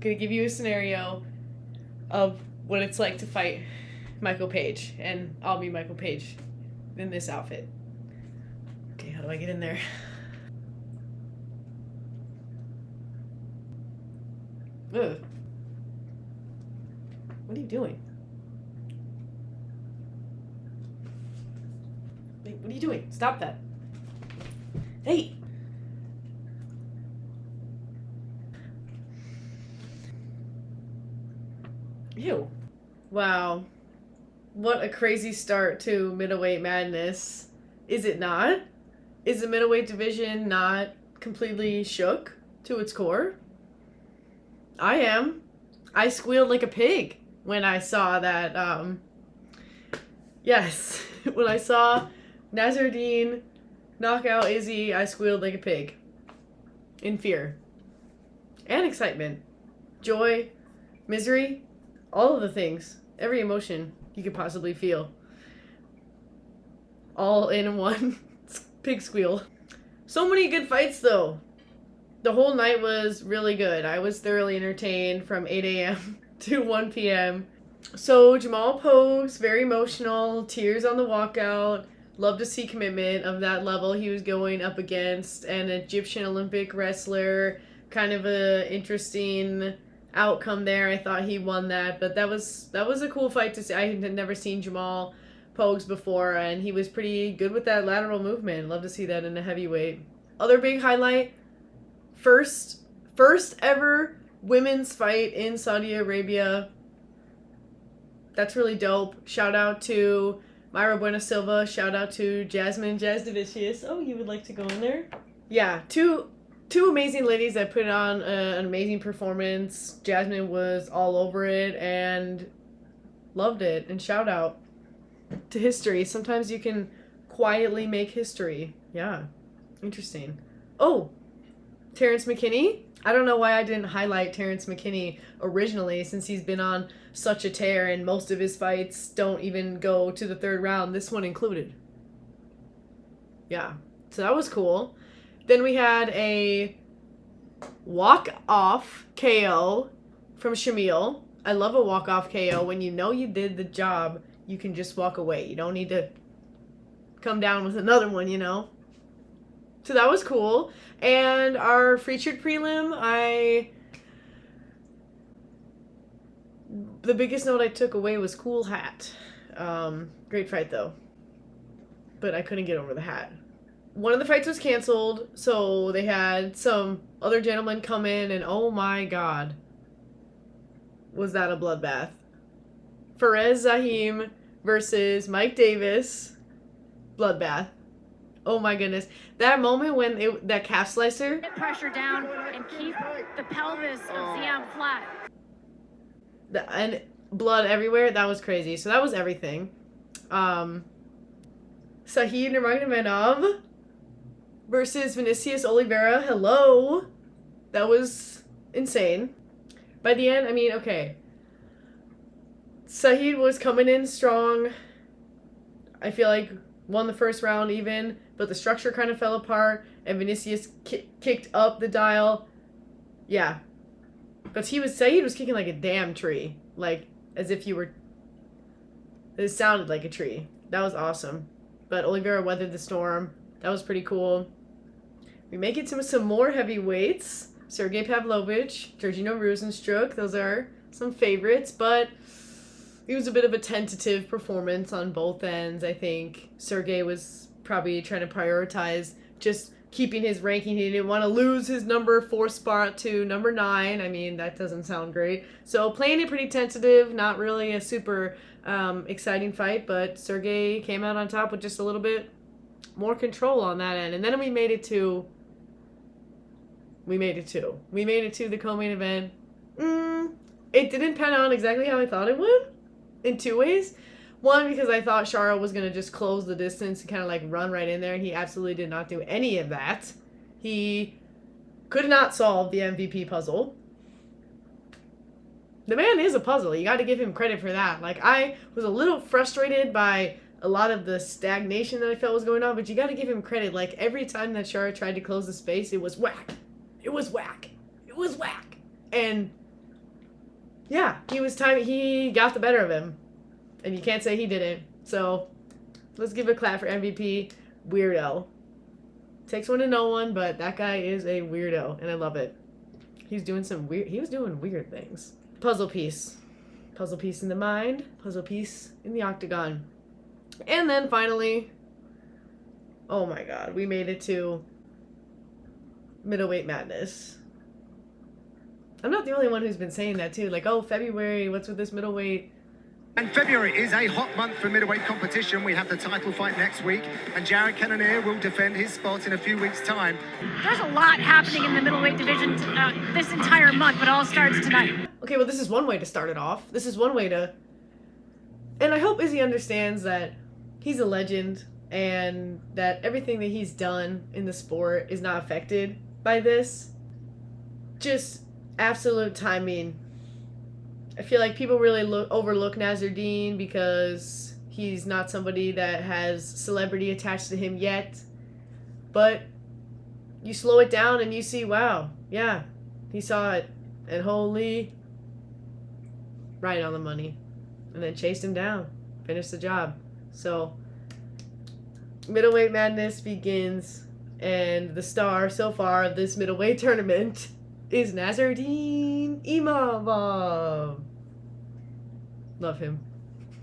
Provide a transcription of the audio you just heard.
gonna give you a scenario of what it's like to fight Michael Page, and I'll be Michael Page in this outfit. Okay, how do I get in there? Ugh. What are you doing? Hey, what are you doing? Stop that. Hey! Ew. Wow. What a crazy start to middleweight madness. Is it not? Is the middleweight division not completely shook to its core? I am. I squealed like a pig when I saw that, yes, when I saw Nasruddin knock out Izzy, I squealed like a pig. In fear. And excitement. Joy. Misery. All of the things. Every emotion you could possibly feel. All in one pig squeal. So many good fights, though. The whole night was really good. I was thoroughly entertained from 8 a.m. to 1 p.m. So Jamal Pogues, very emotional, tears on the walkout. Love to see commitment of that level he was going up against an Egyptian Olympic wrestler. Kind of a interesting outcome there. I thought he won that, but that was a cool fight to see. I had never seen Jamal Pogues before, and he was pretty good with that lateral movement. Love to see that in a heavyweight. Other big highlight. First ever women's fight in Saudi Arabia. That's really dope. Shout out to Mayra Buena Silva. Shout out to Jasmine Jasdovicius. Oh, you would like to go in there? Yeah, two amazing ladies that put on an amazing performance. Jasmine was all over it and loved it. And shout out to history. Sometimes you can quietly make history. Yeah, interesting. Oh, Terrence McKinney. I don't know why I didn't highlight Terrence McKinney originally, since he's been on such a tear and most of his fights don't even go to the third round, this one included. Yeah, so that was cool. Then we had a walk-off KO from Shamil. I love a walk-off KO. When you know you did the job, you can just walk away. You don't need to come down with another one, you know? So that was cool. And our featured prelim, the biggest note I took away was cool hat. Great fight, though. But I couldn't get over the hat. One of the fights was canceled, so they had some other gentlemen come in, and oh my god, was that a bloodbath. Fares Zahim versus Mike Davis. Bloodbath. Oh my goodness. That moment when that calf slicer. Get pressure down and keep the pelvis of Ziam flat. And blood everywhere. That was crazy. So that was everything. Sahid Nurmagomedov versus Vinicius Oliveira. Hello. That was insane. By the end, I mean, okay. Sahid was coming in strong. I feel like won the first round even, but the structure kind of fell apart, and Vinicius kicked up the dial. Yeah. But Sahid was kicking like a damn tree. Like, as if you were... It sounded like a tree. That was awesome. But Oliveira weathered the storm. That was pretty cool. We make it to some more heavyweights. Sergey Pavlovich, Georgino Rosenstruck. Those are some favorites, but it was a bit of a tentative performance on both ends. I think Sergey was probably trying to prioritize just keeping his ranking. He didn't want to lose his number 4 spot to number 9. I mean, that doesn't sound great. So playing it pretty tentative, not really a super exciting fight, but Sergey came out on top with just a little bit more control on that end. And then we made it to the co-main event. It didn't pan out exactly how I thought it would in 2 ways. One, because I thought Shara was going to just close the distance and kind of like run right in there, and he absolutely did not do any of that. He could not solve the MVP puzzle. The man is a puzzle. You got to give him credit for that. Like, I was a little frustrated by a lot of the stagnation that I felt was going on, but you got to give him credit. Like, every time that Shara tried to close the space, it was whack. It was whack. It was whack. And Yeah, he got the better of him. And you can't say he didn't. So, let's give a clap for MVP. Weirdo. Takes one to know one, but that guy is a weirdo, and I love it. He was doing weird things. Puzzle piece. Puzzle piece in the mind. Puzzle piece in the octagon. And then finally, oh my god, we made it to Middleweight Madness. I'm not the only one who's been saying that too. Like, oh, February, what's with this middleweight? And February is a hot month for middleweight competition. We have the title fight next week, and Jared Cannonier will defend his spot in a few weeks' time. There's a lot happening in the middleweight division this entire month, but it all starts tonight. Okay, well, this is one way to start it off. This is one way to... And I hope Izzy understands that he's a legend and that everything that he's done in the sport is not affected by this. Just absolute timing. I feel like people really overlook Nasruddin because he's not somebody that has celebrity attached to him yet. But you slow it down and you see, wow, yeah, he saw it. And holy, right on the money. And then chased him down. Finished the job. So, Middleweight Madness begins. And the star so far of this middleweight tournament is Nasruddin Imavov. Love him.